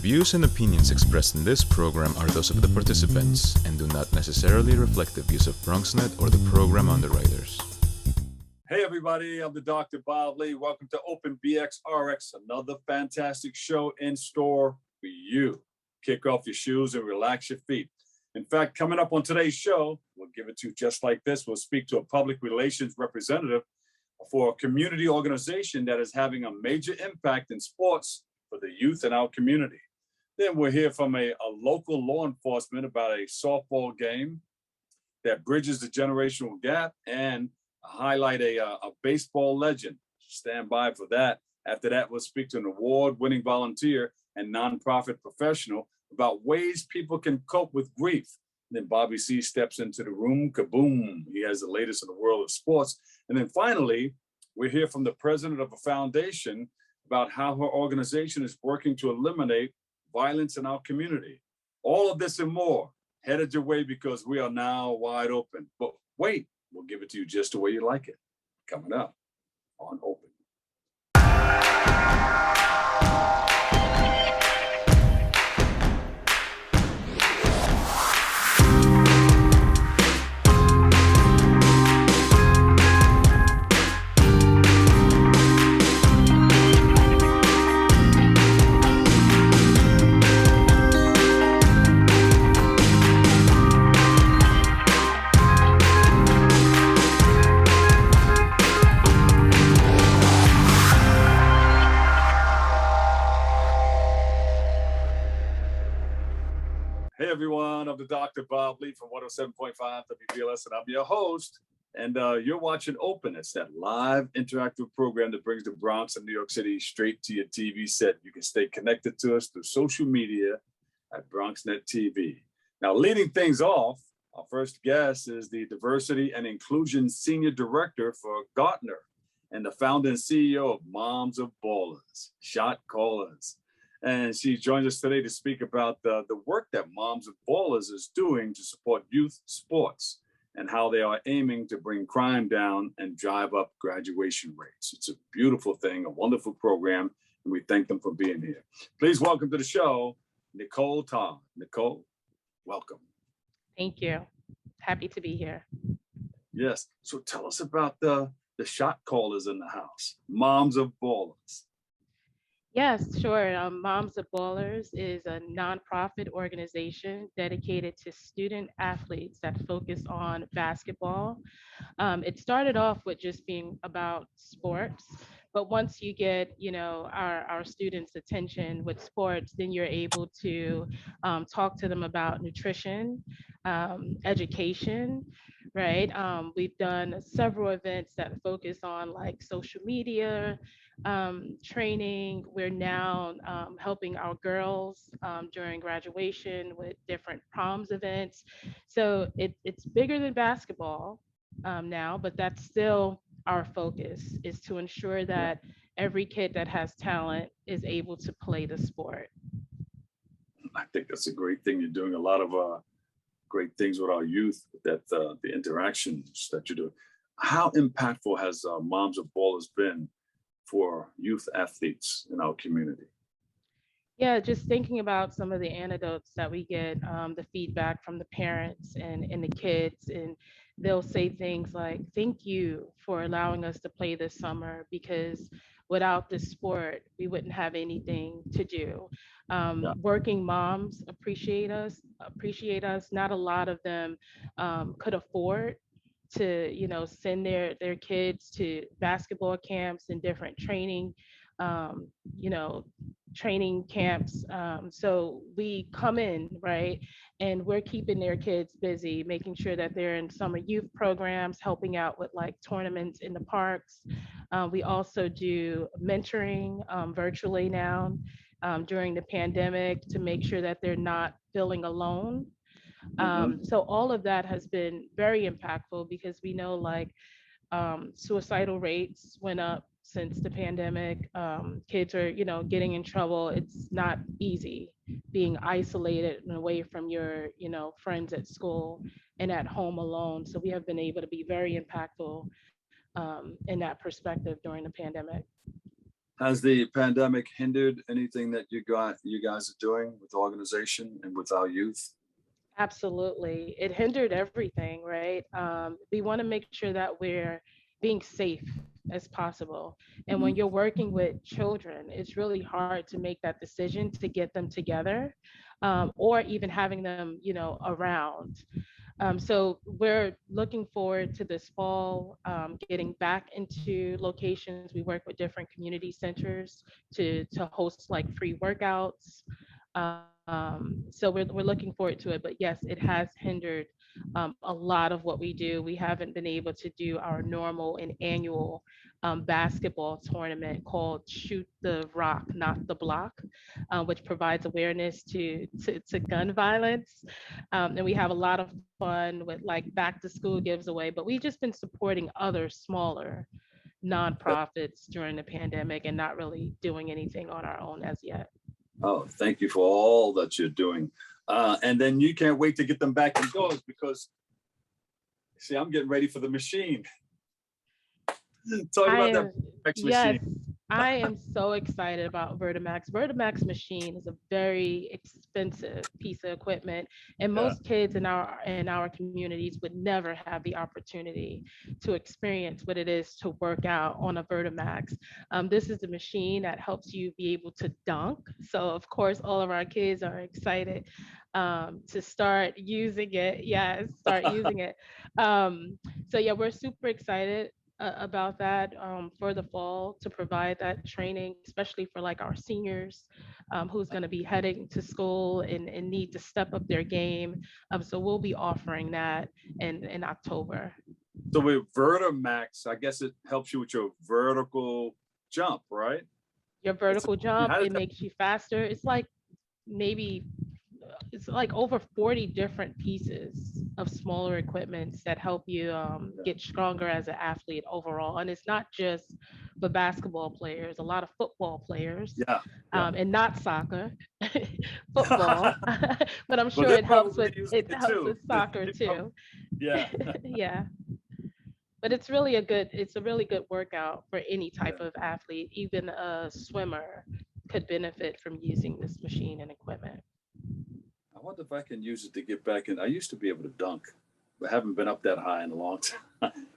views and opinions expressed in this program are those of the participants and do not necessarily reflect the views of BronxNet or the program underwriters. Hey everybody, I'm the Dr. Bob Lee. Welcome to Open BXRX, another fantastic show in store for you. Kick off your shoes and relax your feet. In fact, coming up on today's show, we'll give it to you just like this. We'll speak to a public relations representative for a community organization that is having a major impact in sports for the youth in our community. Then we'll hear from a local law enforcement about a softball game that bridges the generational gap and highlight a baseball legend. Stand by for that. After that, we'll speak to an award-winning volunteer and nonprofit professional about ways people can cope with grief. And then Bobby C steps into the room, kaboom. He has the latest in the world of sports. And then finally, we'll hear from the president of a foundation about how her organization is working to eliminate violence in our community. All of this and more headed your way because we are now wide open. But wait, we'll give it to you just the way you like it. Coming up on Open. Hey everyone, I'm the Dr. Bob Lee from 107.5 WBLS, and I'm your host. And you're watching Open. It's that live interactive program that brings the Bronx and New York City straight to your TV set. You can stay connected to us through social media at BronxNet TV. Now, leading things off, our first guest is the Diversity and Inclusion Senior Director for Gartner and the founder and CEO of Moms of Ballers, Shot Callers. And she joins us today to speak about the work that Moms of Ballers is doing to support youth sports and how they are aiming to bring crime down and drive up graduation rates. It's a beautiful thing, a wonderful program, and we thank them for being here. Please welcome to the show, Nicole Todd. Nicole, welcome. Thank you. Happy to be here. Yes. So tell us about the shot callers in the house, Moms of Ballers. Yes, sure. Moms of Ballers is a nonprofit organization dedicated to student athletes that focus on basketball. It started off with just being about sports, but once you get, our students' attention with sports, then you're able to talk to them about nutrition, education, right? We've done several events that focus on like social media, training. We're now helping our girls during graduation with different proms events. So it's bigger than basketball now, but that's still our focus, is to ensure that every kid that has talent is able to play the sport. I think that's a great thing. You're doing a lot of great things with our youth, that the interactions that you do. How impactful has Moms of Ballers been for youth athletes in our community? Yeah, just thinking about some of the anecdotes that we get, the feedback from the parents and the kids, and they'll say things like, thank you for allowing us to play this summer, because without this sport, we wouldn't have anything to do. Working moms appreciate us. Not a lot of them could afford to, send their kids to basketball camps and different training, training camps. So we come in, right, and we're keeping their kids busy, making sure that they're in summer youth programs, helping out with like tournaments in the parks. We also do mentoring virtually now during the pandemic to make sure that they're not feeling alone. So all of that has been very impactful, because we know like suicidal rates went up since the pandemic. Kids are, getting in trouble. It's not easy being isolated and away from your, friends at school and at home alone. So we have been able to be very impactful in that perspective during the pandemic. Has the pandemic hindered anything that you guys are doing with the organization and with our youth? Absolutely. It hindered everything, right? We want to make sure that we're being safe as possible. And when Mhm. you're working with children, it's really hard to make that decision to get them together, or even having them, around. So we're looking forward to this fall, getting back into locations. We work with different community centers to host like free workouts. So we're looking forward to it. But yes, it has hindered a lot of what we do. We haven't been able to do our normal and annual basketball tournament called Shoot the Rock, Not the Block, which provides awareness to gun violence. And we have a lot of fun with like back to school giveaway, but we've just been supporting other smaller nonprofits during the pandemic and not really doing anything on our own as yet. Oh, thank you for all that you're doing. And then you can't wait to get them back indoors because, see, I'm getting ready for the machine. Talk I about that am, X yes, machine. I am so excited about Vertimax. Vertimax machine is a very expensive piece of equipment, and Yeah. most kids in our communities would never have the opportunity to experience what it is to work out on a Vertimax. This is a machine that helps you be able to dunk. So of course, all of our kids are excited to start using it. Yes, start using it. So yeah, we're super excited about that for the fall to provide that training, especially for like our seniors who's going to be heading to school and need to step up their game. So we'll be offering that in October. So with Vertimax, I guess it helps you with your vertical jump, right? Your It's vertical jump, how does it that? makes you faster. It's like maybe it's like over 40 different pieces of smaller equipments that help you get stronger as an athlete overall. And it's not just for basketball players, a lot of football players, Yeah, yeah. and not soccer, football. But I'm Well, sure they're it helps probably with using it it helps too. with soccer They prob- too. yeah, Yeah. But it's a really good workout for any yeah. type of athlete. Even a swimmer could benefit from using this machine and equipment. I wonder if I can use it to get back in. I used to be able to dunk, but haven't been up that high in a long time.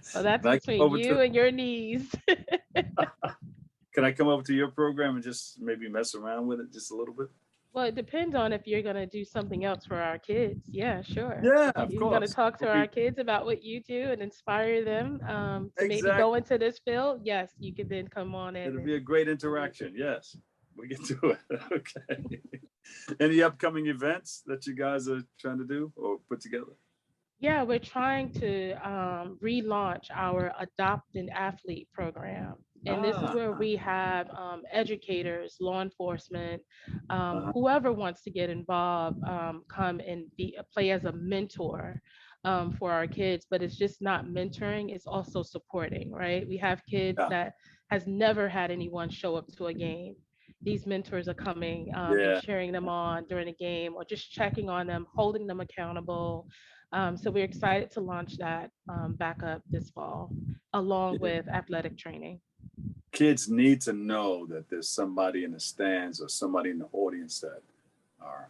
So Can that's I come between over you to and your knees. Can I come over to your program and just maybe mess around with it just a little bit? Well, it depends on if you're going to do something else for our kids. Yeah, sure. Yeah, If of you're going to course. talk to It'll our be kids about what you do and inspire them to maybe go exactly. into this field, yes, you can then come on in It'll and, be a great and use it. interaction. Yes, we can do it. Okay. Any upcoming events that you guys are trying to do or put together? Yeah, we're trying to relaunch our Adopt an Athlete program. And this is Ah, where we have educators, law enforcement, uh-huh. whoever wants to get involved, come and play as a mentor for our kids. But it's just not mentoring; it's also supporting. Right? We have kids Yeah, that has never had anyone show up to a game. These mentors are coming and yeah, cheering them on during a game, or just checking on them, holding them accountable. So we're excited to launch that back up this fall, along yeah. with athletic training. Kids need to know that there's somebody in the stands or somebody in the audience that are,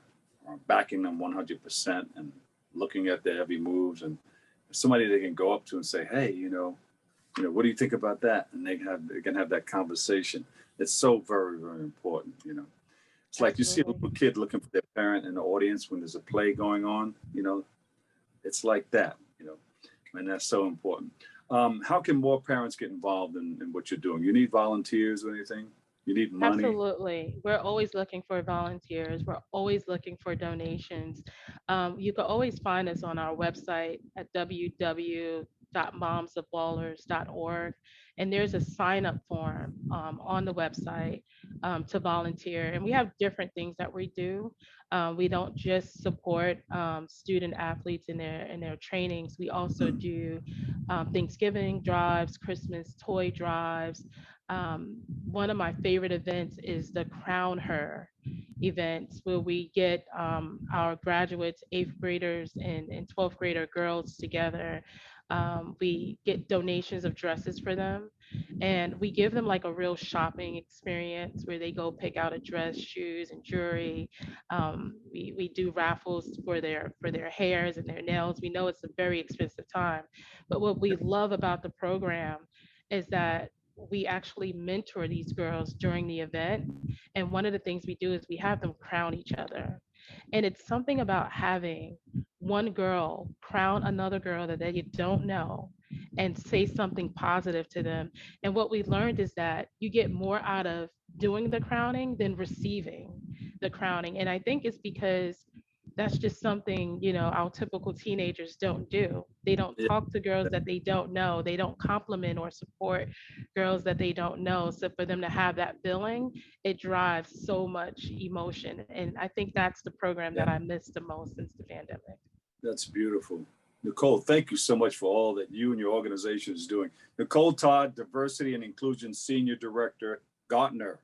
are backing them 100% and looking at their every moves and somebody they can go up to and say, hey, what do you think about that? And they can have that conversation. It's so very, very important. It's like you see a Absolutely. little kid looking for their parent in the audience when there's a play going on. It's like that. And that's so important. How can more parents get involved in what you're doing? You need volunteers or anything? You need money? Absolutely. We're always looking for volunteers. We're always looking for donations. You can always find us on our website at www.momsofballers.org. And there's a sign up form on the website to volunteer. And we have different things that we do. We don't just support student athletes in their trainings. We also do Thanksgiving drives, Christmas toy drives. One of my favorite events is the Crown Her events where we get our graduates, eighth graders and 12th grader girls together. We get donations of dresses for them. And we give them like a real shopping experience where they go pick out a dress, shoes, and jewelry. We do raffles for their hairs and their nails. We know it's a very expensive time, but what we love about the program is that we actually mentor these girls during the event. And one of the things we do is we have them crown each other. And it's something about having one girl crown another girl that they don't know and say something positive to them. And what we learned is that you get more out of doing the crowning than receiving the crowning. And I think it's because that's just something, you know, our typical teenagers don't do. They don't Yeah. talk to girls that they don't know. They don't compliment or support girls that they don't know. So for them to have that feeling, it drives so much emotion. And I think that's the program Yeah. that I missed the most since the pandemic. That's beautiful. Nicole, thank you so much for all that you and your organization is doing. Nicole Todd, Diversity and Inclusion Senior Director, Gartner.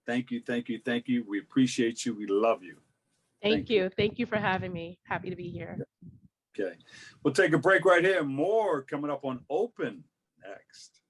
Thank you, thank you, thank you. We appreciate you. We love you. Thank you. Thank you for having me. Happy to be here. Okay. We'll take a break right here. More coming up on Open next.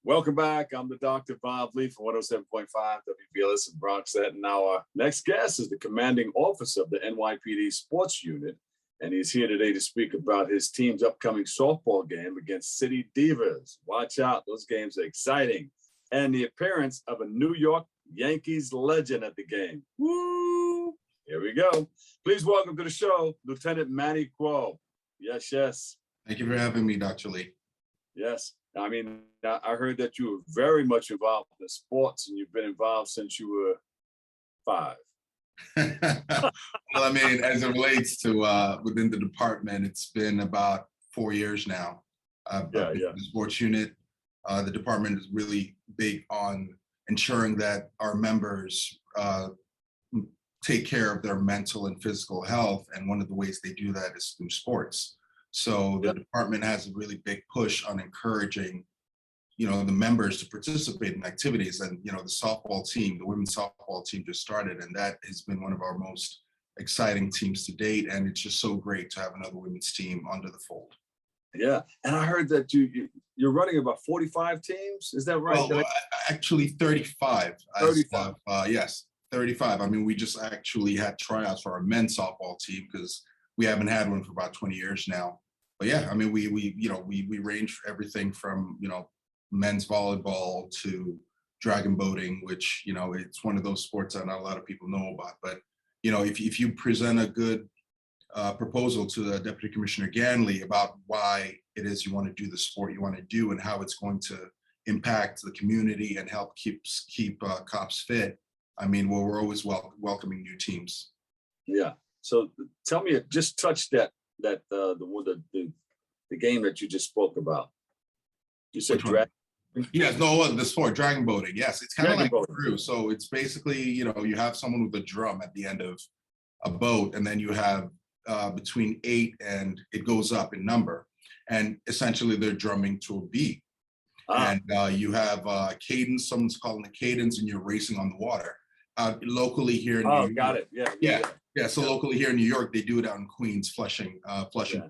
Welcome back. I'm the Dr. Bob Lee for 107.5 WBLS in Bronxnet. And our next guest is the commanding officer of the NYPD Sports Unit. And he's here today to speak about his team's upcoming softball game against City Divas. Watch out, those games are exciting. And the appearance of a New York Yankees legend at the game. Woo! Here we go. Please welcome to the show, Lieutenant Manny Kwo. Yes, yes. Thank you for having me, Dr. Lee. Yes. I mean, I heard that you were very much involved in sports and you've been involved since you were 5. Well, I mean, as it relates to within the department, it's been about 4 years now. The sports unit, the department is really big on ensuring that our members take care of their mental and physical health. And one of the ways they do that is through sports. So the department has a really big push on encouraging the members to participate in activities. And, the softball team, the women's softball team just started, and that has been one of our most exciting teams to date. And it's just so great to have another women's team under the fold. Yeah. And I heard that you're running about 45 teams. Is that right? Well, actually 35. 35. Yes, 35. I mean, we just actually had tryouts for our men's softball team because we haven't had one for about 20 years now. But yeah, I mean, we range everything from, men's volleyball to dragon boating, which, it's one of those sports that not a lot of people know about. But, if you present a good proposal to the Deputy Commissioner Ganley about why it is you want to do the sport you want to do and how it's going to impact the community and help keep cops fit, I mean, we're always welcoming new teams. Yeah. So tell me, just touch the game that you just spoke about. You said dragon. Yes, no, the sport, dragon boating. Yes, it's kind of like boating. crew. So it's basically, you have someone with a drum at the end of a boat, and then you have between 8 and it goes up in number, and essentially they're drumming to a beat. And you have cadence. Someone's calling a cadence, and you're racing on the water. Locally here in New York. Got it. Yeah. So locally here in New York, they do it out in Queens, Flushing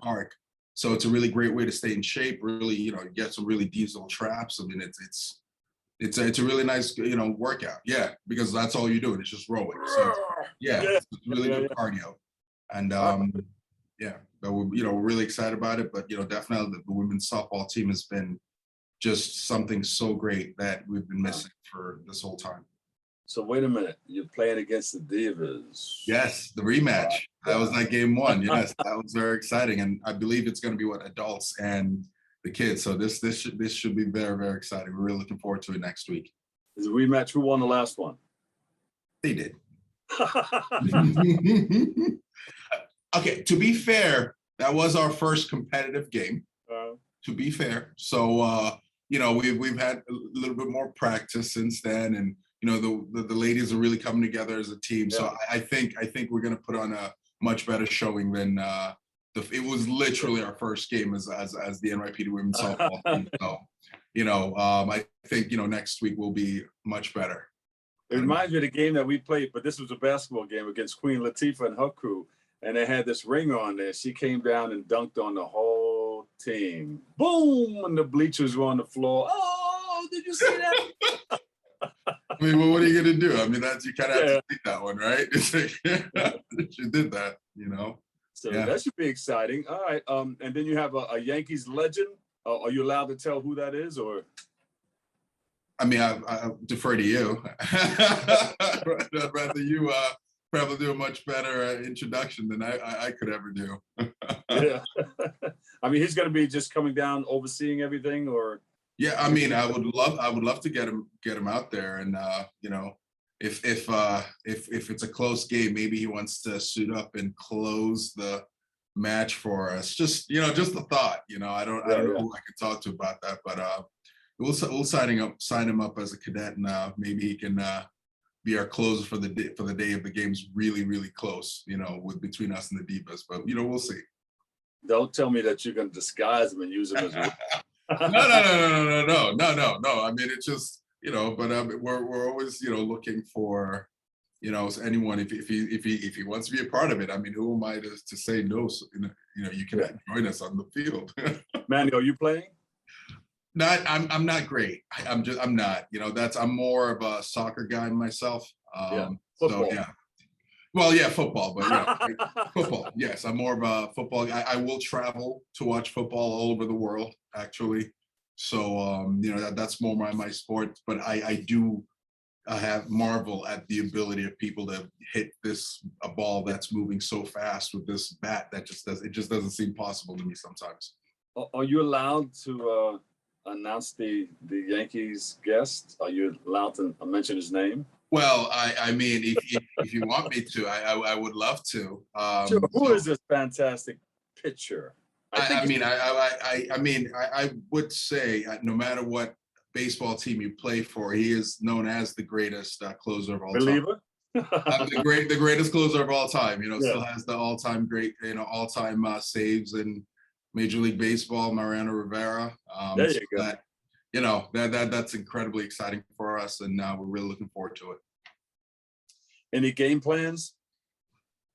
Park. So it's a really great way to stay in shape. Really, get some really diesel traps. I mean, it's a really nice, workout. Yeah, because that's all you're doing. It's just rowing. So it's really good cardio. And but we're really excited about it. But definitely the women's softball team has been just something so great that we've been missing for this whole time. So wait a minute, you're playing against the Divas. Yes, the rematch. That was like game 1. Yes, that was very exciting, and I believe it's going to be adults and the kids. So this should be very, very exciting. We're really looking forward to it next week. Is a rematch? Who won the last one? They did. Okay, to be fair, that was our first competitive game. To be fair, so we've had a little bit more practice since then, and the ladies are really coming together as a team. Yeah. So I think we're going to put on a much better showing than it was literally our first game as the NYPD women's softball team. So I think next week will be much better. It reminds me of the game that we played, but this was a basketball game against Queen Latifah and her crew, and they had this ring on there. She came down and dunked on the whole team. Boom! And the bleachers were on the floor. Oh, did you see that? I mean, well, what are you going to do? I mean, you kind of have to take that one, right? It's like, she did that, So that should be exciting. All right. And then you have a Yankees legend. Are you allowed to tell who that is, or? I mean, I defer to you. I'd rather you probably do a much better introduction than I could ever do. Yeah. I mean, he's going to be just coming down, overseeing everything, or? Yeah, I mean, I would love to get him out there, and if it's a close game, maybe he wants to suit up and close the match for us. Just just a thought. I don't know who I could talk to about that, but we'll sign him up as a cadet, and maybe he can be our closer for the day if the game's really, really close. Between us and the Divas, but we'll see. Don't tell me that you're going to disguise him and use him as no. I mean, it's just but we're always looking for anyone if he wants to be a part of it. I mean, who am I to say no? So, you can join us on the field. Manny, are you playing? I'm not great. I'm not. I'm more of a soccer guy myself. Football. So yeah. Well, yeah, football, but football. Yes, I'm more of a football guy. I will travel to watch football all over the world, actually. So, that's more my sport. But I do have marvel at the ability of people to hit a ball that's moving so fast with this bat that just doesn't seem possible to me sometimes. Are you allowed to announce the Yankees guest? Are you allowed to mention his name? Well, I mean, if you want me to, I would love to. Sure. Who is this fantastic pitcher? I would say no matter what baseball team you play for, he is known as the greatest closer of all time. The greatest closer of all time. Still has the all-time great, all-time saves in Major League Baseball, Mariano Rivera. There you go. that's incredibly exciting for us, and we're really looking forward to it. Any game plans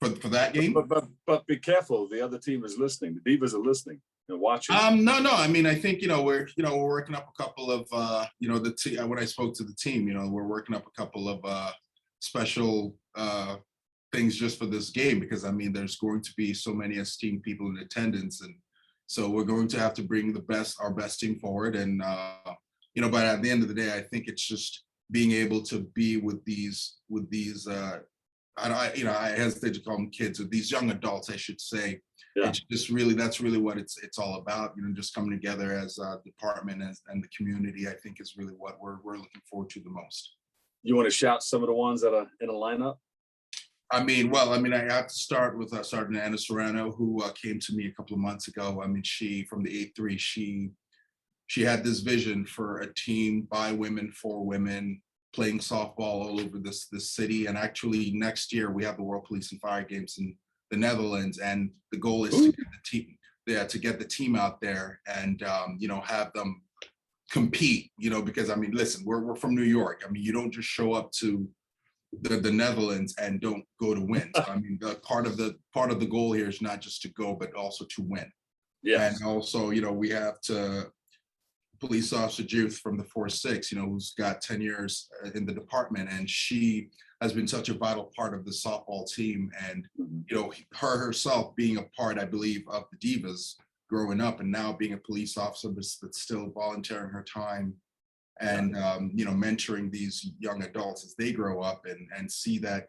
for that game? But be careful. The other team is listening. The Divas are listening and watching. No. I mean, I think we're working up a couple of when I spoke to the team, we're working up a couple of special things just for this game, because I mean, there's going to be so many esteemed people in attendance, and so we're going to have to bring our best team forward. And but at the end of the day, I think it's just being able to be with these I hesitate to call them kids, with these young adults, I should say. Yeah. It's just really, that's really what it's all about, just coming together as a department and the community, I think, is really what we're looking forward to the most. You want to shout some of the ones that are in a lineup? I have to start with Sergeant Anna Serrano, who came to me a couple of months ago. I mean, she, from the 8-3, she had this vision for a team by women, for women, playing softball all over this city. And actually next year we have the World Police and Fire Games in the Netherlands, and the goal is to get the team out there and have them compete, because I mean, listen, we're from New York. I mean, you don't just show up to the Netherlands and don't go to win. So, I mean, part of the goal here is not just to go, but also to win. Yeah. And also, we have Police Officer Judith from the 4-6, who's got 10 years in the department, and she has been such a vital part of the softball team. And her herself being a part, I believe, of the Divas growing up, and now being a police officer, but still volunteering her time and mentoring these young adults as they grow up and see that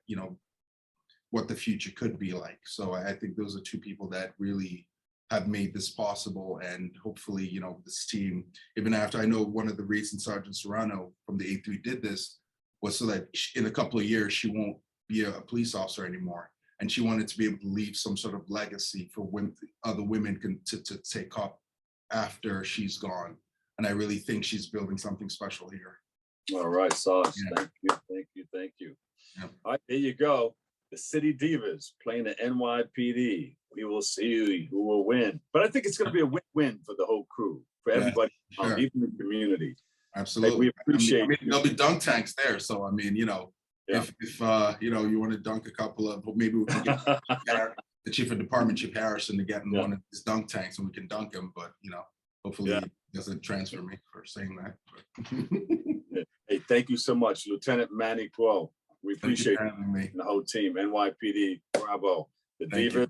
what the future could be like. So I think those are two people that really have made this possible, and hopefully this team, even after, I know one of the reasons Sergeant Serrano from the 8-3 did this was so that in a couple of years she won't be a police officer anymore, and she wanted to be able to leave some sort of legacy for other women to take up after she's gone. And I really think she's building something special here. All right, Sauce. Yeah. Thank you. Yeah. All right, there you go. The City Divas playing the NYPD. We will see who will win. But I think it's going to be a win-win for the whole crew, for everybody, sure. Even the community. Absolutely. We appreciate it. There'll be dunk tanks there. So, I mean, if you want to dunk a couple of, maybe we can get the chief of department, Chief Harrison, to get in one of these dunk tanks and we can dunk him. But, hopefully he doesn't transfer me for saying that. Hey, thank you so much, Lieutenant Manny Kwo. We appreciate you, the whole team, NYPD, bravo. The Divas,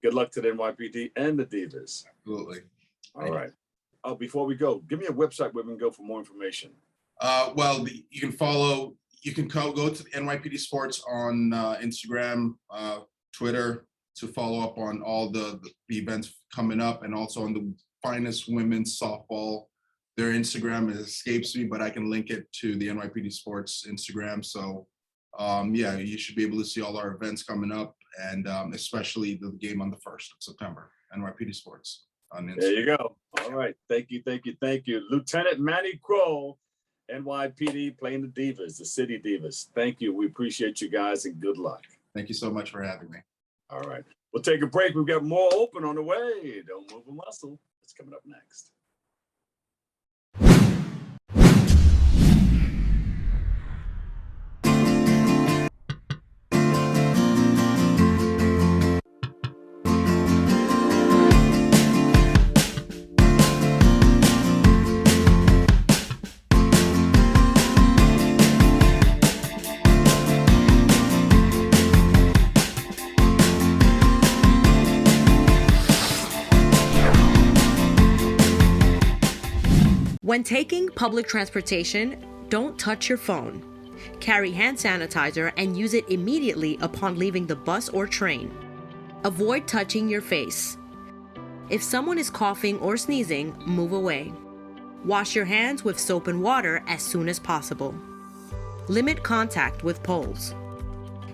good luck to the NYPD and the Divas. Absolutely. All right. Oh, before we go, give me a website where we can go for more information. You can go to the NYPD Sports on Instagram, Twitter, to follow up on all the events coming up, and also on the Finest Women's Softball. Their Instagram escapes me, but I can link it to the NYPD Sports Instagram. So you should be able to see all our events coming up, and especially the game on the 1st of September, NYPD Sports on Instagram. There you go. All right. Thank you. Lieutenant Manny Kwo, NYPD, playing the Divas, the City Divas. Thank you. We appreciate you guys, and good luck. Thank you so much for having me. All right. We'll take a break. We've got more open on the way. Don't move a muscle. It's coming up next. When taking public transportation, don't touch your phone. Carry hand sanitizer and use it immediately upon leaving the bus or train. Avoid touching your face. If someone is coughing or sneezing, move away. Wash your hands with soap and water as soon as possible. Limit contact with poles.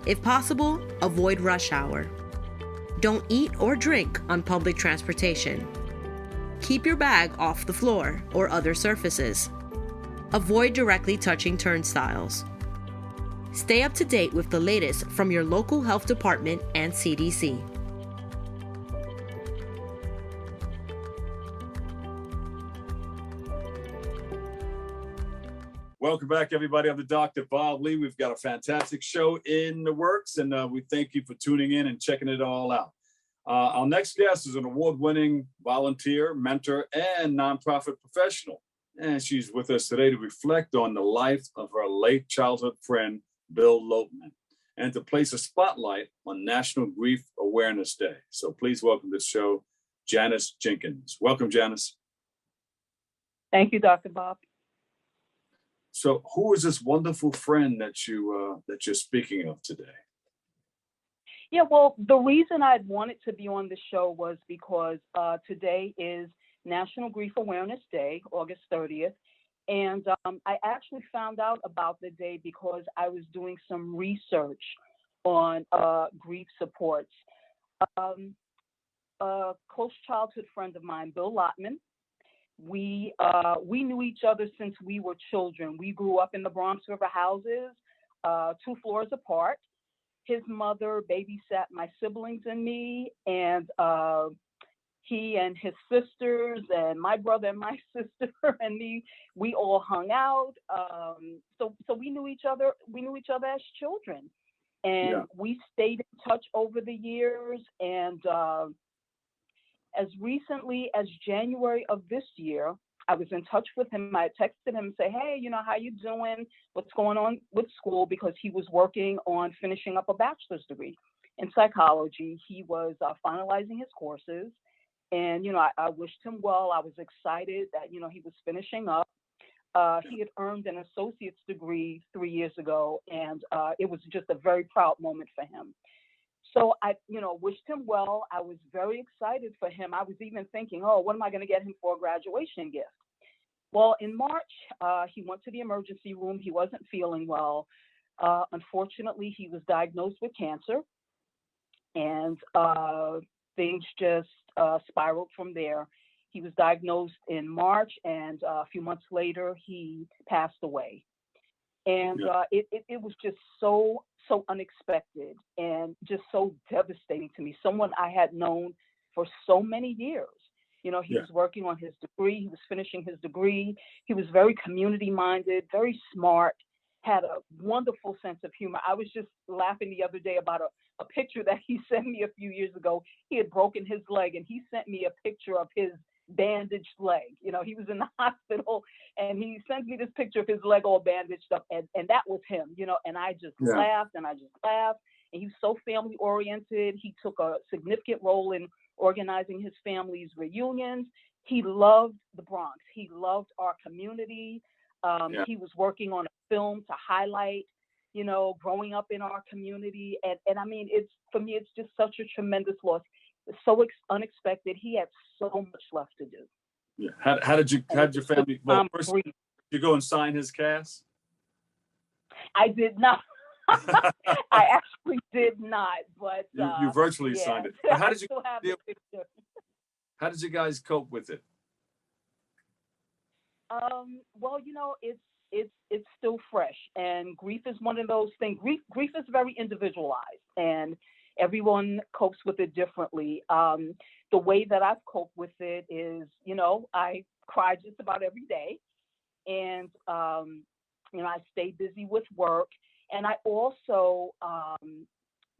If possible, avoid rush hour. Don't eat or drink on public transportation. Keep your bag off the floor or other surfaces. Avoid directly touching turnstiles. Stay up to date with the latest from your local health department and CDC. Welcome back, everybody. I'm the Dr. Bob Lee. We've got a fantastic show in the works, and we thank you for tuning in and checking it all out. Our next guest is an award-winning volunteer, mentor, and nonprofit professional. And she's with us today to reflect on the life of her late childhood friend, Bill Lopeman, and to place a spotlight on National Grief Awareness Day. So please welcome to the show, Janice Jenkins. Welcome, Janice. Thank you, Dr. Bob. So who is this wonderful friend that you're speaking of today? Yeah, well, the reason I wanted to be on the show was because today is National Grief Awareness Day, August 30th. And I actually found out about the day because I was doing some research on grief supports. A close childhood friend of mine, Bill Lopeman, we knew each other since we were children. We grew up in the Bronx River houses, 2 floors apart. His mother babysat my siblings and me, and he and his sisters and my brother and my sister and me, we all hung out. So we knew each other. We knew each other as children, and we stayed in touch over the years. And as recently as January of this year, I was in touch with him. I texted him and said, hey, how you doing? What's going on with school? Because he was working on finishing up a bachelor's degree in psychology. He was finalizing his courses. And, I wished him well. I was excited that, he was finishing up. He had earned an associate's degree 3 years ago, and it was just a very proud moment for him. So I, wished him well. I was very excited for him. I was even thinking, oh, what am I going to get him for a graduation gift? Well, in March, he went to the emergency room. He wasn't feeling well. Unfortunately, he was diagnosed with cancer, and things just spiraled from there. He was diagnosed in March, and a few months later, he passed away. And it was just so unexpected and just so devastating to me. Someone I had known for so many years. He was working on his degree. He was finishing his degree. He was very community-minded, very smart, had a wonderful sense of humor. I was just laughing the other day about a picture that he sent me a few years ago. He had broken his leg, and he sent me a picture of his bandaged leg. He was in the hospital, and he sent me this picture of his leg all bandaged up, and that was him, and I just laughed, and he was so family oriented. He took a significant role in organizing his family's reunions. He loved the Bronx. He loved our community. He was working on a film to highlight, growing up in our community. And I mean, for me, it's just such a tremendous loss. It's so unexpected. He had so much left to do. Yeah. How did your family, first, did you go and sign his cast? I did not. I actually did not, but you virtually signed it. But how did you deal with it? How did you guys cope with it? Well, it's still fresh, and grief is one of those things. Grief is very individualized, and everyone copes with it differently. The way that I've coped with it is, I cry just about every day, and I stay busy with work. And I also,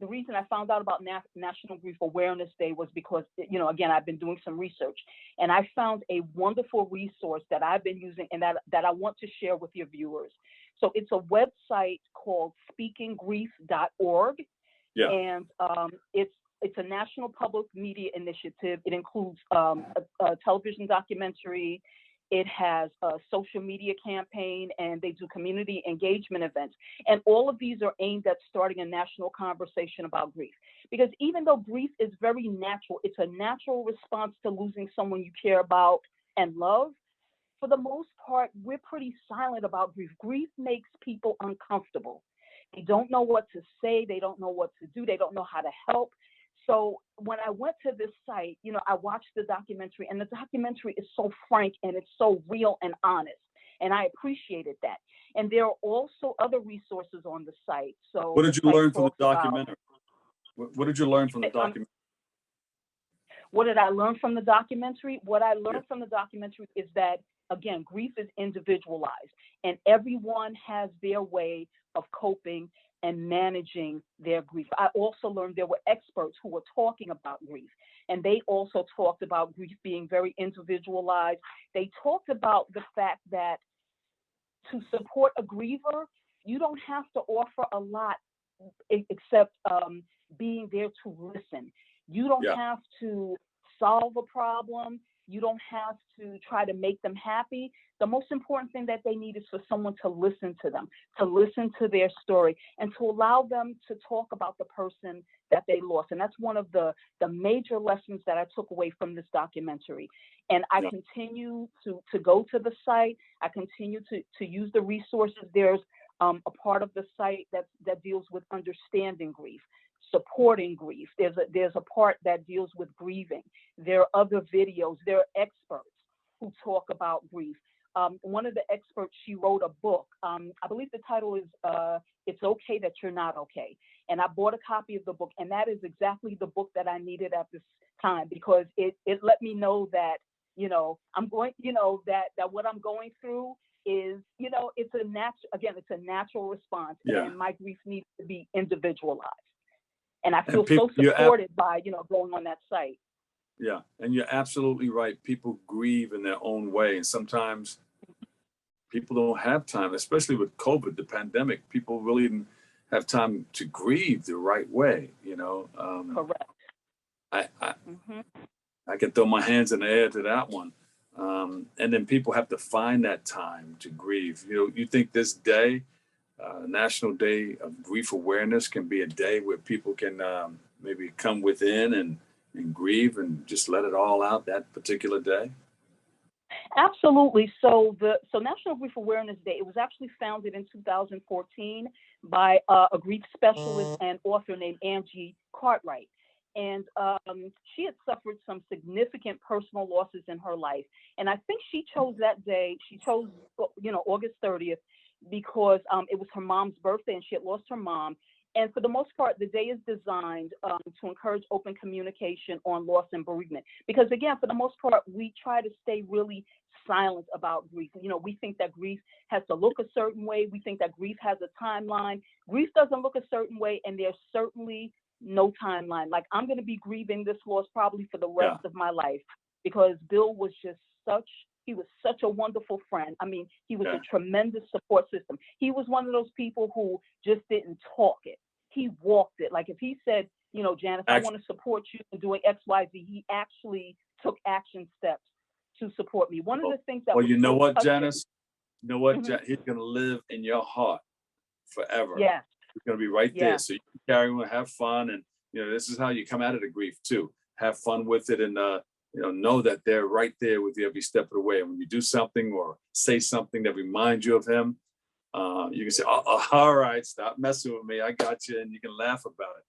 the reason I found out about National Grief Awareness Day was because, again, I've been doing some research, and I found a wonderful resource that I've been using and that I want to share with your viewers. So it's a website called speakinggrief.org. Yeah. And it's a national public media initiative. It includes a television documentary. It has a social media campaign, and they do community engagement events. And all of these are aimed at starting a national conversation about grief. Because even though grief is very natural, it's a natural response to losing someone you care about and love. For the most part, we're pretty silent about grief. Grief makes people uncomfortable. They don't know what to say. They don't know what to do. They don't know how to help. So when I went to this site, I watched the documentary, and the documentary is so frank and it's so real and honest. And I appreciated that. And there are also other resources on the site. So what did you learn from the documentary? What did you learn from the documentary? What did I learn from the documentary? What I learned from the documentary is that again, grief is individualized, and everyone has their way of coping and managing their grief. I also learned there were experts who were talking about grief, and they also talked about grief being very individualized. They talked about the fact that to support a griever, you don't have to offer a lot except being there to listen. You don't have to solve a problem. You don't have to try to make them happy. The most important thing that they need is for someone to listen to them, to listen to their story, and to allow them to talk about the person that they lost. And that's one of the major lessons that I took away from this documentary. And I continue to go to the site. I continue to use the resources. There's a part of the site that deals with understanding grief, supporting grief. There's a part that deals with grieving. There are other videos. There are experts who talk about grief. One of the experts, she wrote a book. I believe the title is It's Okay That You're Not Okay. And I bought a copy of the book, and that is exactly the book that I needed at this time, because it let me know that, I'm going, that what I'm going through is, it's a natural response, and my grief needs to be individualized. And I feel so supported by, going on that site. Yeah, and you're absolutely right. People grieve in their own way, and sometimes people don't have time, especially with COVID, the pandemic. People really didn't have time to grieve the right way, Correct. I can throw my hands in the air to that one. And then people have to find that time to grieve. You think this day, National Day of Grief Awareness, can be a day where people can maybe come within and grieve and just let it all out that particular day? Absolutely. So National Grief Awareness Day, it was actually founded in 2014 by a grief specialist and author named Angie Cartwright. And she had suffered some significant personal losses in her life. And I think she chose that day, August 30th, because it was her mom's birthday and she had lost her mom. And for the most part, the day is designed to encourage open communication on loss and bereavement. Because again, for the most part, we try to stay really silent about grief. We think that grief has to look a certain way. We think that grief has a timeline. Grief doesn't look a certain way, and there's certainly no timeline. Like, I'm going to be grieving this loss probably for the rest of my life, because Bill was just he was such a wonderful friend. I mean, he was a tremendous support system. He was one of those people who just didn't talk it. He walked it. Like, if he said, Janice, I want to support you in doing X, Y, Z, he actually took action steps to support me. One of the things that you know what, Janice? You know what? He's going to live in your heart forever. Yes. He's going to be right there. So you can carry on, have fun. And, this is how you come out of the grief too. Have fun with it, and, know that they're right there with you every step of the way. And when you do something or say something that reminds you of him, you can say, all right, stop messing with me. I got you. And you can laugh about it.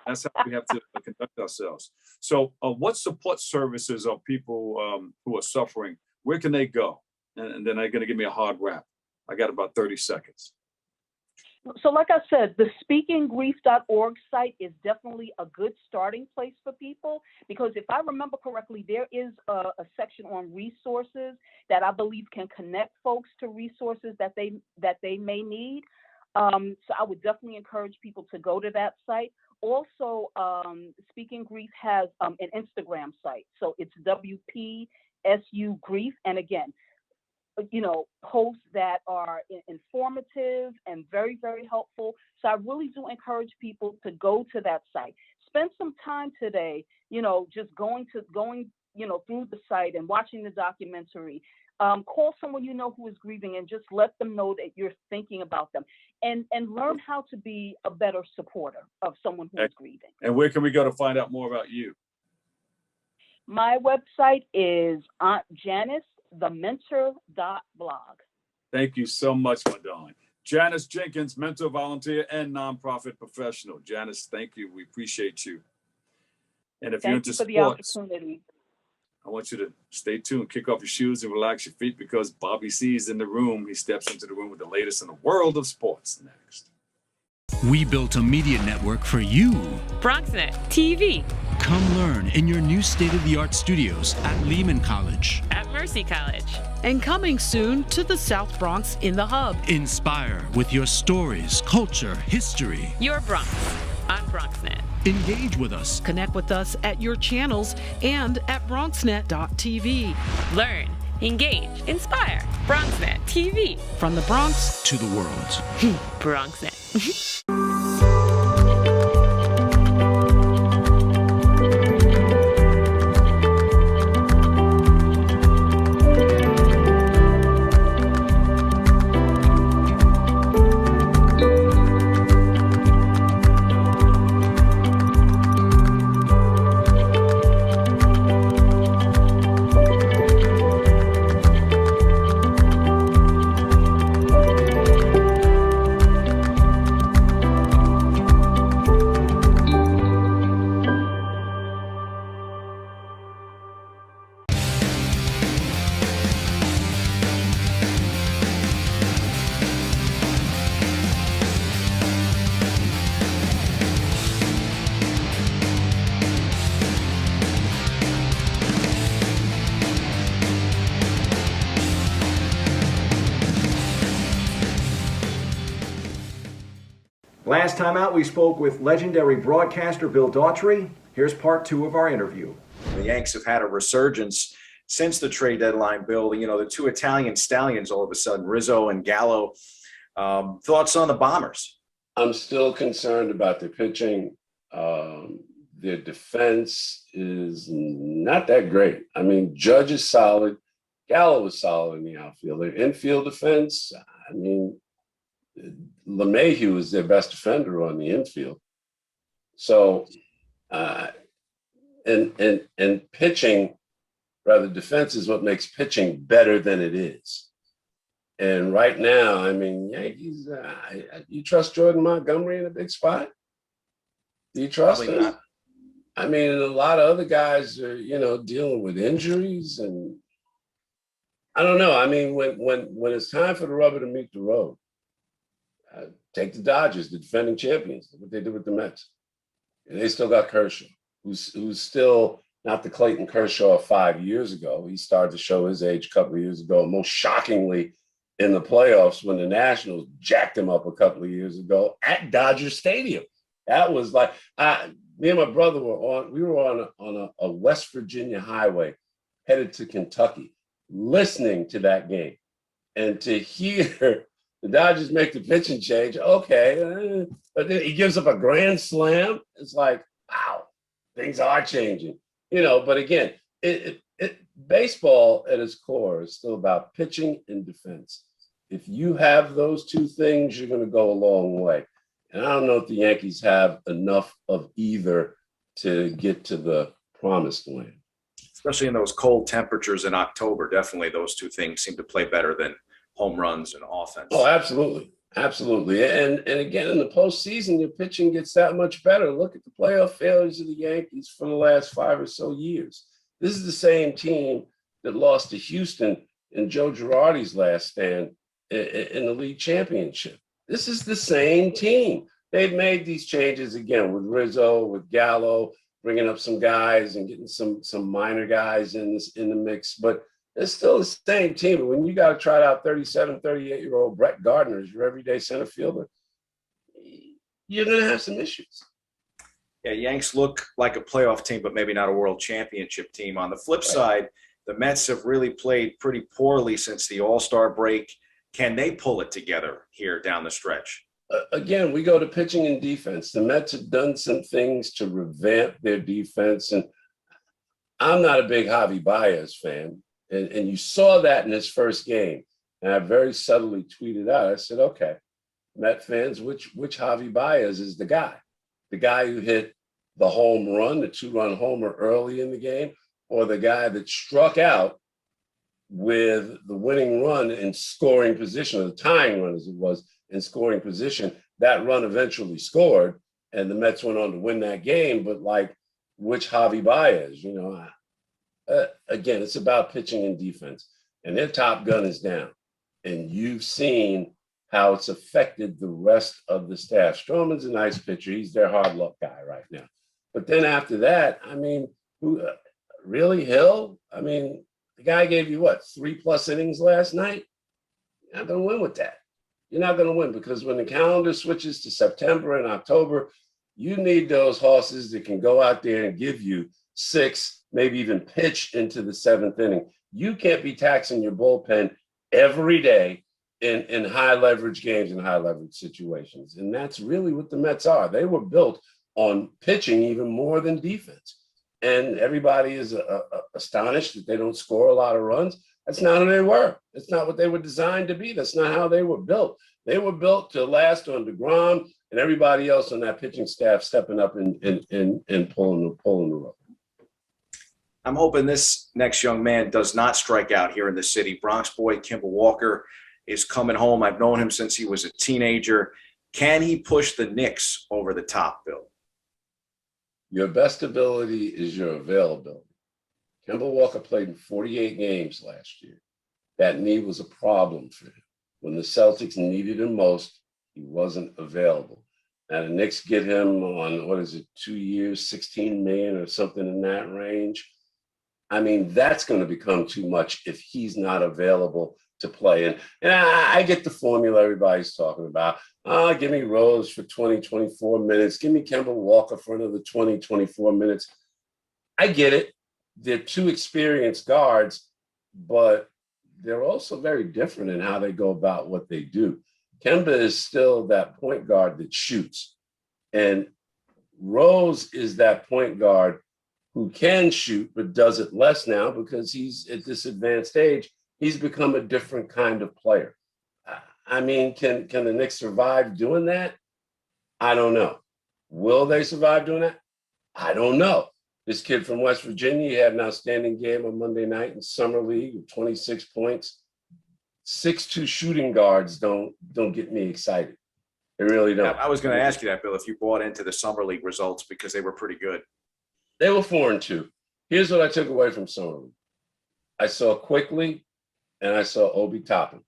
That's how we have to conduct ourselves. So what support services are people who are suffering? Where can they go? And then they're going to give me a hard wrap. I got about 30 seconds. So like I said, the speakinggrief.org site is definitely a good starting place for people, because if I remember correctly, there is a section on resources that I believe can connect folks to resources that they may need. So I would definitely encourage people to go to that site. Also, Speaking Grief has an Instagram site. So it's WPSU Grief. And again, posts that are informative and very, very helpful. So I really do encourage people to go to that site. Spend some time today, just going through the site and watching the documentary. Call someone who is grieving and just let them know that you're thinking about them, and learn how to be a better supporter of someone who is grieving. And where can we go to find out more about you? My website is AuntJaniceTheMentor.blog. Thank you so much, my darling. Janice Jenkins, mentor, volunteer, and nonprofit professional. Janice, thank you. We appreciate you. And if you're into sports, the opportunity. I want you to stay tuned, kick off your shoes and relax your feet, because Bobby C is in the room. He steps into the room with the latest in the world of sports next. We built a media network for you. BronxNet TV. Come learn in your new state-of-the-art studios at Lehman College. At Mercy College. And coming soon to the South Bronx in the Hub. Inspire with your stories, culture, history. Your Bronx on BronxNet. Engage with us. Connect with us at your channels and at BronxNet.tv. Learn, engage, inspire. BronxNet TV. From the Bronx to the world. BronxNet. Last time out, we spoke with legendary broadcaster Bill Daughtry. Here's part 2 of our interview. The Yanks have had a resurgence since the trade deadline, Bill. You know, the 2 Italian stallions all of a sudden, Rizzo and Gallo. Thoughts on the Bombers? I'm still concerned about their pitching. Their defense is not that great. I mean, Judge is solid. Gallo is solid in the outfield. Their infield defense, I mean, LeMahieu is their best defender on the infield. So, and pitching, rather defense is what makes pitching better than it is. And right now, I mean, Yankees, you trust Jordan Montgomery in a big spot? Do you trust him? Not. I mean, a lot of other guys are, you know, dealing with injuries, and I don't know. I mean, when it's time for the rubber to meet the road, take the Dodgers, the defending champions. Look what they did with the Mets. And they still got Kershaw, who's still not the Clayton Kershaw of 5 years ago. He started to show his age a couple of years ago, most shockingly in the playoffs when the Nationals jacked him up a couple of years ago at Dodger Stadium. That was like, me and my brother were on a West Virginia highway headed to Kentucky, listening to that game. And to hear the Dodgers make the pitching change, okay, but then he gives up a grand slam. It's like, wow, things are changing, you know. But again, baseball at its core is still about pitching and defense. If you have those 2 things, you're going to go a long way. And I don't know if the Yankees have enough of either to get to the promised land. Especially in those cold temperatures in October, definitely those 2 things seem to play better than home runs and offense. Oh, absolutely. Absolutely. And again, in the postseason, your pitching gets that much better. Look at the playoff failures of the Yankees for the last 5 or so years. This is the same team that lost to Houston in Joe Girardi's last stand in the league championship. This is the same team. They've made these changes again with Rizzo, with Gallo, bringing up some guys and getting some minor guys in the mix. But it's still the same team. But when you got to try out 37, 38-year-old Brett Gardner as your everyday center fielder, you're going to have some issues. Yeah, Yanks look like a playoff team, but maybe not a world championship team. On the flip side, the Mets have really played pretty poorly since the All-Star break. Can they pull it together here down the stretch? Again, we go to pitching and defense. The Mets have done some things to revamp their defense. And I'm not a big Javi Baez fan. And you saw that in his first game. And I very subtly tweeted out, I said, okay, Met fans, which Javi Baez is the guy? The guy who hit the home run, the 2-run homer early in the game, or the guy that struck out with the winning run in scoring position, or the tying run as it was in scoring position? That run eventually scored, and the Mets went on to win that game. But like, which Javi Baez? You know, again, it's about pitching and defense, and their top gun is down. And you've seen how it's affected the rest of the staff. Stroman's a nice pitcher. He's their hard luck guy right now. But then after that, I mean, who really Hill? I mean, The guy gave you what, 3+ innings last night? You're not going to win with that. You're not going to win because when the calendar switches to September and October, you need those horses that can go out there and give you 6, maybe even pitch into the 7th inning. You can't be taxing your bullpen every day in high leverage games and high leverage situations. And that's really what the Mets are. They were built on pitching even more than defense. And everybody is astonished that they don't score a lot of runs. That's not who they were. That's not what they were designed to be. That's not how they were built. They were built to last on DeGrom and everybody else on that pitching staff stepping up and pulling the rope. I'm hoping this next young man does not strike out here in the city. Bronx boy Kimball Walker is coming home. I've known him since he was a teenager. Can he push the Knicks over the top, Bill? Your best ability is your availability. Kimball Walker played in 48 games last year. That knee was a problem for him. When the Celtics needed him most, he wasn't available. Now the Knicks get him on, 2 years, 16 million or something in that range. I mean, that's going to become too much if he's not available to play. And I get the formula everybody's talking about. Give me Rose for 20, 24 minutes. Give me Kimball Walker for another 20, 24 minutes. I get it. They're two experienced guards, but they're also very different in how they go about what they do. Kemba is still that point guard that shoots. And Rose is that point guard who can shoot, but does it less now because he's at this advanced age. He's become a different kind of player. I mean, can the Knicks survive doing that? I don't know. Will they survive doing that? I don't know. This kid from West Virginia had an outstanding game on Monday night in Summer League with 26 points. 6'2" shooting guards don't get me excited. They really don't. I was going to ask you that, Bill, if you bought into the Summer League results because they were pretty good. They were 4-2. Here's what I took away from Summer League. I saw Quickly and I saw Obi Toppin.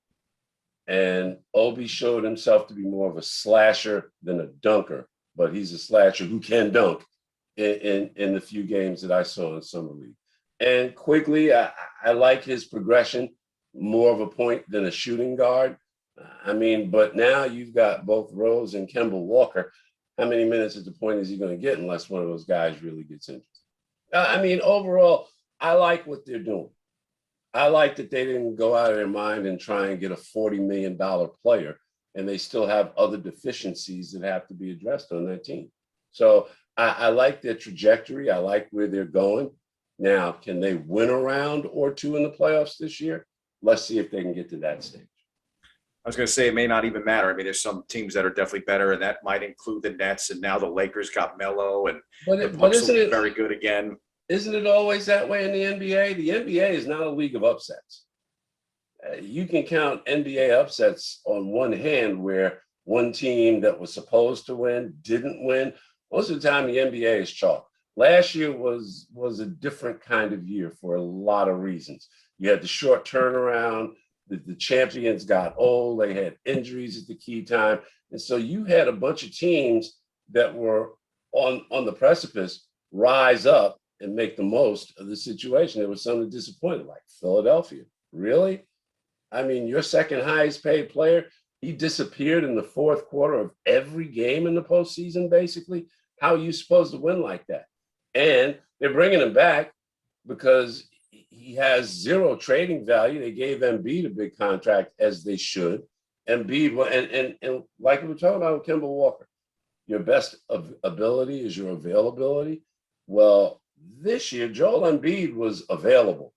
And Obi showed himself to be more of a slasher than a dunker, but he's a slasher who can dunk in the few games that I saw in Summer League. And Quickly, I like his progression, more of a point than a shooting guard. I mean, but now you've got both Rose and Kimball Walker. How many minutes at the point is he going to get unless one of those guys really gets injured? I mean, overall, I like what they're doing. I like that they didn't go out of their mind and try and get a $40 million player, and they still have other deficiencies that have to be addressed on that team. So I like their trajectory. I like where they're going. Now, can they win a round or two in the playoffs this year? Let's see if they can get to that stage. I was going to say it may not even matter. I mean, there's some teams that are definitely better, and that might include the Nets. And now the Lakers got Melo, and the Bucks will be very good again. Isn't it always that way in the NBA? The NBA is not a league of upsets. You can count NBA upsets on one hand where one team that was supposed to win didn't win. Most of the time, the NBA is chalk. Last year was a different kind of year for a lot of reasons. You had the short turnaround. The champions got old. They had injuries at the key time. And so you had a bunch of teams that were on the precipice rise up and make the most of the situation. There was some that disappointed, like Philadelphia. Really? I mean, your second highest paid player, he disappeared in the fourth quarter of every game in the postseason, basically. How are you supposed to win like that? And they're bringing him back because he has zero trading value. They gave Embiid a big contract, as they should. Embiid, and like we were talking about with Kimball Walker, your best ability is your availability. Well, this year, Joel Embiid was available,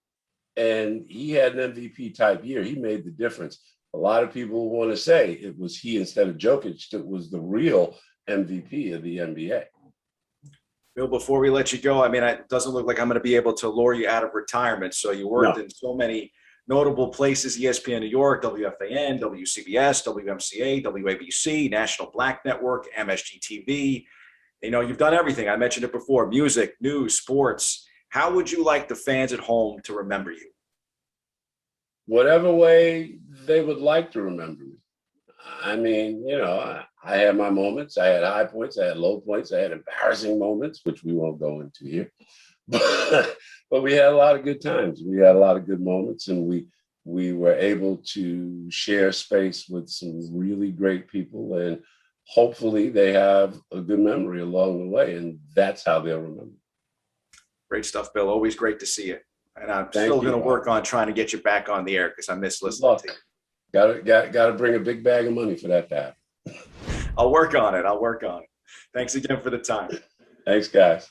and he had an MVP type year. He made the difference. A lot of people want to say it was he instead of Jokic that was the real MVP of the NBA. Bill, before we let you go, I mean, it doesn't look like I'm going to be able to lure you out of retirement. So you worked in so many notable places: ESPN New York, WFAN, WCBS, WMCA, WABC, National Black Network, MSG TV. You know, you've done everything. I mentioned it before: music, news, sports. How would you like the fans at home to remember you? Whatever way they would like to remember me. I mean, you know, I had my moments. I had high points. I had low points. I had embarrassing moments, which we won't go into here. but we had a lot of good times. We had a lot of good moments, and we were able to share space with some really great people, and hopefully they have a good memory along the way, and that's how they'll remember. Great stuff, Bill. Always great to see you. And I'm Thank still you, going to work on trying to get you back on the air because I miss listening to you. Got to bring a big bag of money for that to happen. I'll work on it. Thanks again for the time. Thanks, guys.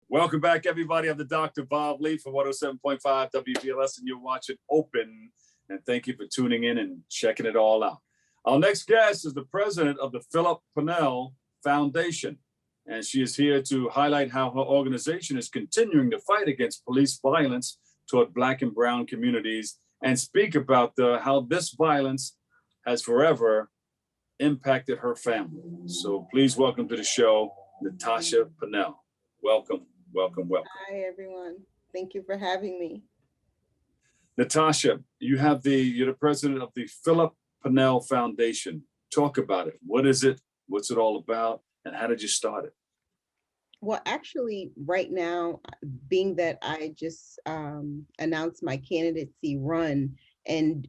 Welcome back, everybody. I'm the Dr. Bob Lee for 107.5 WBLS, and you're watching Open. And thank you for tuning in and checking it all out. Our next guest is the president of the Phillip Pannell Foundation, and she is here to highlight how her organization is continuing to fight against police violence toward Black and Brown communities and speak about how this violence has forever impacted her family. So please welcome to the show, Natacha Pannell. Welcome. Hi, everyone. Thank you for having me. Natacha, you're the president of the Phillip Pannell Foundation. Talk about it. What is it? What's it all about? And how did you start it? Well, actually, right now, being that I just announced my candidacy run in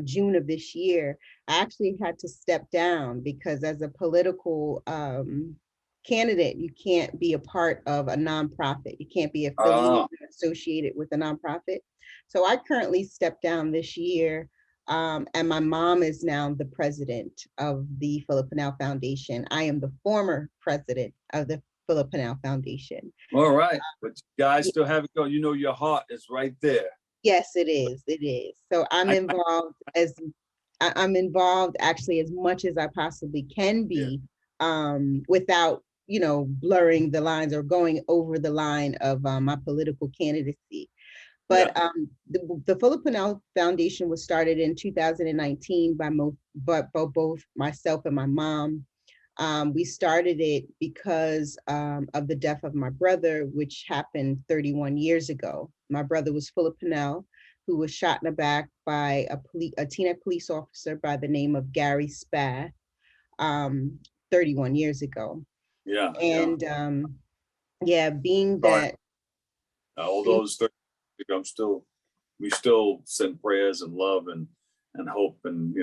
June of this year, I actually had to step down because as a political candidate, you can't be a part of a nonprofit. You can't be affiliated associated with a nonprofit. So I currently stepped down this year, and my mom is now the president of the Phillip Pannell Foundation. I am the former president of the Phillip Pannell Foundation. All right, but you guys still have it going. You know, your heart is right there. Yes, it is. It is. So I'm involved actually as much as I possibly can be, without blurring the lines or going over the line of my political candidacy. But the Phillip Pannell Foundation was started in 2019 by both myself and my mom. We started it because of the death of my brother, which happened 31 years ago. My brother was Phillip Pannell, who was shot in the back by a Teaneck police officer by the name of Gary Spath, 31 years ago. Yeah. And being that all those 30 years ago, we still send prayers and love and hope, and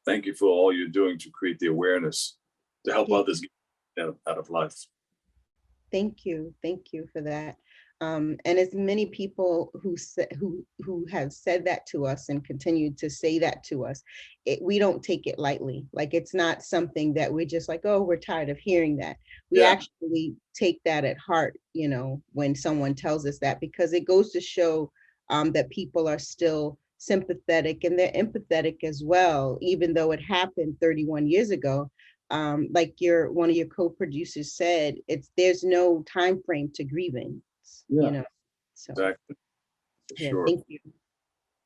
thank you for all you're doing to create the awareness to help others get out of life. Thank you for that. And as many people who have said that to us and continue to say that to us, we don't take it lightly. Like, it's not something that we're just like, oh, we're tired of hearing that. We actually take that at heart, when someone tells us that, because it goes to show that people are still sympathetic, and they're empathetic as well, even though it happened 31 years ago. Like one of your co-producers said, there's no time frame to grieving. So exactly. Sure. Thank you.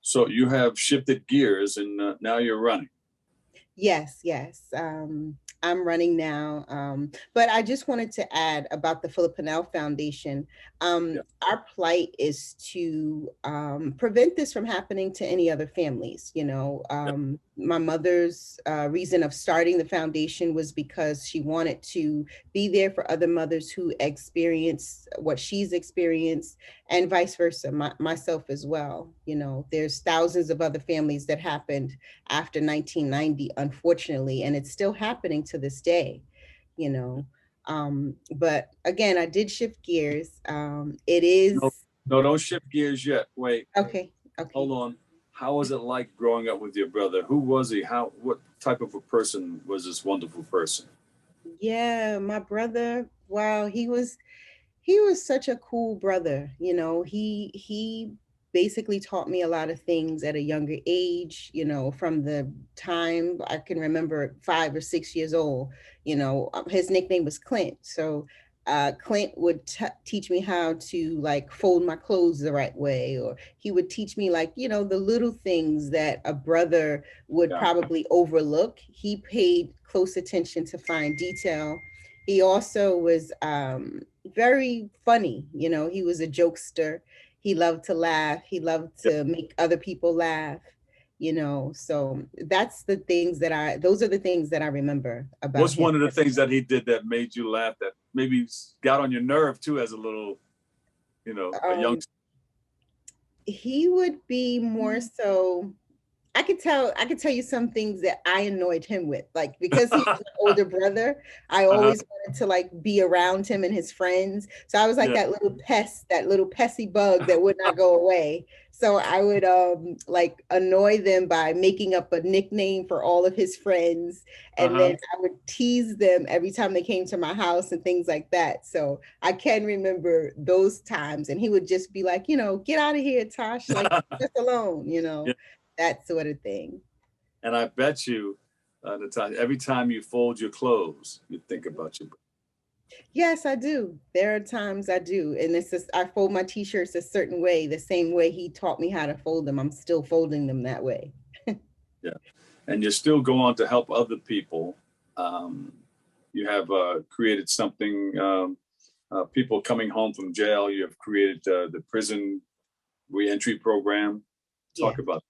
So you have shifted gears, and now you're running. Yes. I'm running now. But I just wanted to add about the Phillip Pannell Foundation. Our plight is to prevent this from happening to any other families. My mother's reason of starting the foundation was because she wanted to be there for other mothers who experience what she's experienced, and vice versa, myself as well. There's thousands of other families that happened after 1990, unfortunately, and it's still happening to this day, but again, I did shift gears. It is no, don't shift gears yet. Wait. Okay. Hold on. How was it like growing up with your brother? Who was he? What type of a person was this wonderful person? Yeah, my brother, wow, he was such a cool brother. He basically taught me a lot of things at a younger age, from the time I can remember, 5 or 6 years old. His nickname was Clint. So Clint would teach me how to like fold my clothes the right way, or he would teach me like, the little things that a brother would probably overlook. He paid close attention to fine detail. He also was very funny. He was a jokester. He loved to laugh. He loved to make other people laugh. So those are the things that I remember about What's him. one of the things that he did that made you laugh, that maybe got on your nerve too as a little, a youngster? He would be more so, I could tell you some things that I annoyed him with, like, because he's an older brother, I always wanted to like be around him and his friends. So I was like that little pesky bug that would not go away. So I would like annoy them by making up a nickname for all of his friends. And then I would tease them every time they came to my house and things like that. So I can remember those times, and he would just be like, get out of here, Tosh, like, just alone, that sort of thing. And I bet you, Natacha, every time you fold your clothes, you think about your brother. Yes, I do. There are times I do. And it's just, I fold my t-shirts a certain way, the same way he taught me how to fold them. I'm still folding them that way. Yeah. And you still go on to help other people. You have created something, people coming home from jail. You have created the prison reentry program. Talk about that.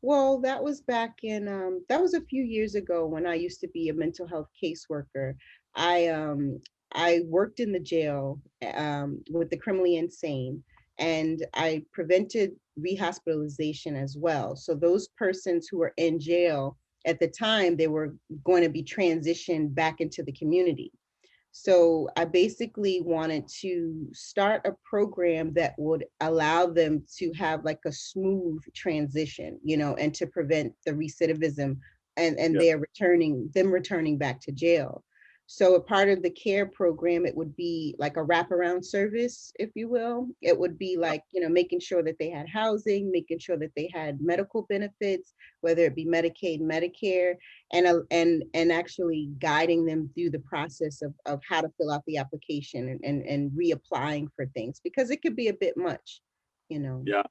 Well, that was back in, that was a few years ago when I used to be a mental health caseworker. I worked in the jail with the criminally insane, and I prevented rehospitalization as well. So those persons who were in jail at the time, they were going to be transitioned back into the community. So I basically wanted to start a program that would allow them to have like a smooth transition, and to prevent the recidivism and them returning back to jail. So a part of the care program, it would be like a wraparound service, if you will. It would be like, making sure that they had housing, making sure that they had medical benefits, whether it be Medicaid, Medicare, and actually guiding them through the process of how to fill out the application and reapplying for things, because it could be a bit much, Yeah.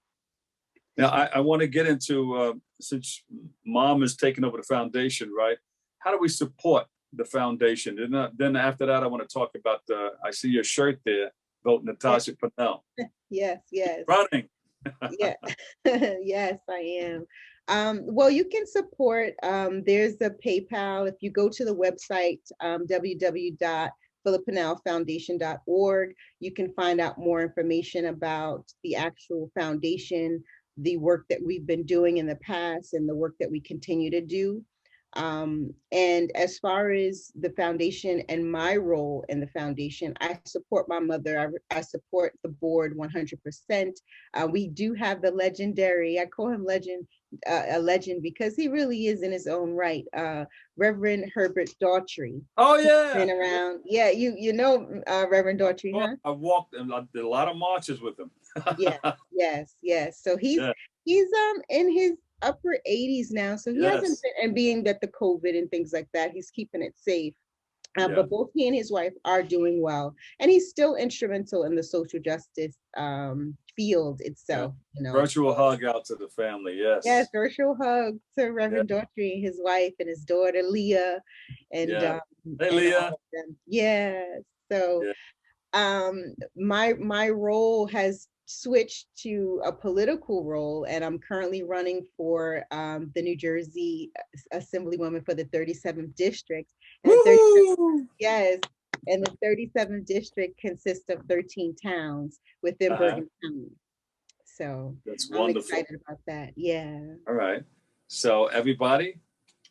Now, I want to get into, since Mom is taking over the foundation, right? How do we support the foundation. Then after that, I want to talk about I see your shirt there, Vote Natacha Pannell. Yes, yes. Running. Yeah, yes, I am. Well, you can support. There's a PayPal. If you go to the website, www.phillippannellfoundation.org, you can find out more information about the actual foundation, the work that we've been doing in the past, and the work that we continue to do. And as far as the foundation and my role in the foundation, I support my mother. I support the board 100%. We do have the legendary, I call him a legend because he really is in his own right, Reverend Herbert Daughtry. Oh yeah. Been around. Yeah, you know Reverend Daughtry, huh? I walked and I did a lot of marches with him. Yes. So he's in his upper 80s now, so he hasn't been, and being that the COVID and things like that, he's keeping it safe. But both he and his wife are doing well, and he's still instrumental in the social justice field itself. You know, virtual hug out to the family. Yes, virtual hug to Reverend Daughtry, his wife, and his daughter Leah, and hey Leah. So my role has switched to a political role, and I'm currently running for the New Jersey Assemblywoman for the 37th district. And and the 37th district consists of 13 towns within Bergen County. So that's I'm wonderful. excited about that. Yeah. All right. So everybody,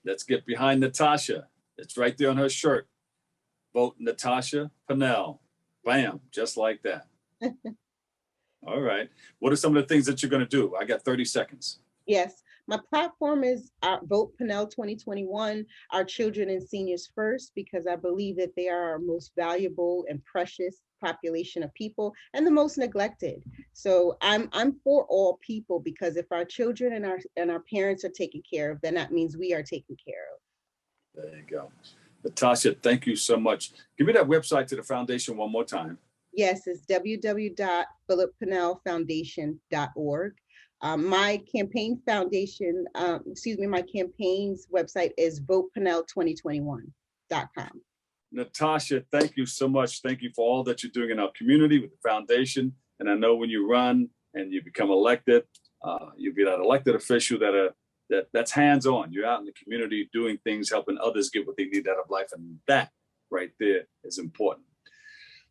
let's get behind Natacha. It's right there on her shirt. Vote Natacha Pannell. Bam, just like that. All right. What are some of the things that you're going to do? I got 30 seconds. Yes. My platform is Vote Pannell 2021, Our Children and Seniors First, because I believe that they are our most valuable and precious population of people and the most neglected. So I'm for all people, because if our children and our parents are taken care of, then that means we are taken care of. There you go. Natacha, thank you so much. Give me that website to the foundation one more time. Yes, it's www.phillippannellfoundation.org. My campaign foundation, my campaign's website is votepannell2021.com. Natacha, thank you so much. Thank you for all that you're doing in our community with the foundation. And I know when you run and you become elected, you'll be that elected official that's hands-on. You're out in the community doing things, helping others get what they need out of life. And that right there is important.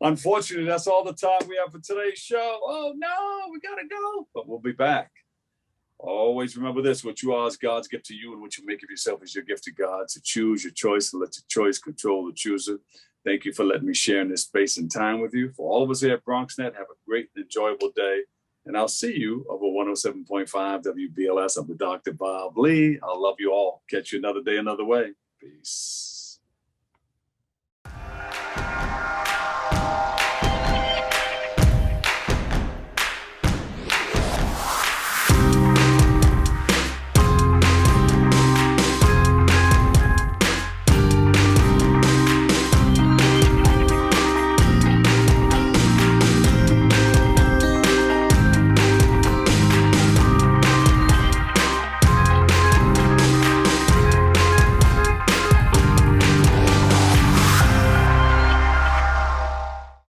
Unfortunately, that's all the time we have for today's show. Oh no, we gotta go, but we'll be back. Always remember this: what you are is God's gift to you, and what you make of yourself is your gift to God. So choose your choice and let your choice control the chooser. Thank you for letting me share in this space and time with you. For all of us here at BronxNet, have a great and enjoyable day. And I'll see you over 107.5 WBLS. I'm the Dr. Bob Lee. I love you all. Catch you another day, another way. Peace.